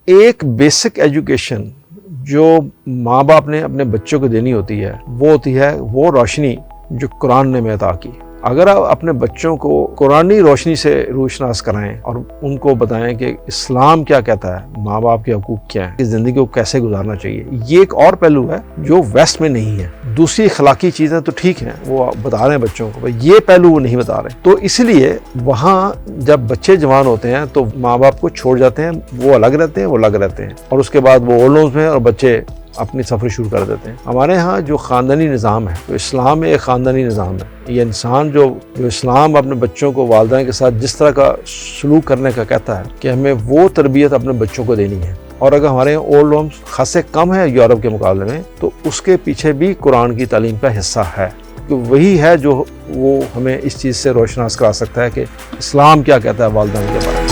ایک basic education جو ماں باپ نے اپنے بچوں کو دینی ہوتی ہے وہ ہوتی ہے وہ روشنی جو قرآن نے ہمیں عطا کی۔ اگر آپ اپنے بچوں کو قرآنی روشنی سے روشناس کرائیں اور ان کو بتائیں کہ اسلام کیا کہتا ہے، ماں باپ کے حقوق کیا ہیں، زندگی کو کیسے گزارنا چاہیے، یہ ایک اور پہلو ہے جو ویسٹ میں نہیں ہے۔ دوسری اخلاقی چیزیں تو ٹھیک ہیں، وہ بتا رہے ہیں بچوں کو، یہ پہلو وہ نہیں بتا رہے۔ تو اس لیے وہاں جب بچے جوان ہوتے ہیں تو ماں باپ کو چھوڑ جاتے ہیں، وہ الگ رہتے ہیں، وہ الگ رہتے ہیں، اور اس کے بعد وہ اولڈ ہومز میں اور بچے اپنی سفر شروع کر دیتے ہیں۔ ہمارے ہاں جو خاندانی نظام ہے، تو اسلام میں ایک خاندانی نظام ہے۔ یہ انسان جو اسلام اپنے بچوں کو والدین کے ساتھ جس طرح کا سلوک کرنے کا کہتا ہے کہ ہمیں وہ تربیت اپنے بچوں کو دینی ہے۔ اور اگر ہمارے یہاں اولڈ ہومز خاصے کم ہیں یورپ کے مقابلے میں، تو اس کے پیچھے بھی قرآن کی تعلیم کا حصہ ہے، کہ وہی ہے جو وہ ہمیں اس چیز سے روشناس کرا سکتا ہے کہ اسلام کیا کہتا ہے والدین کے بارے میں۔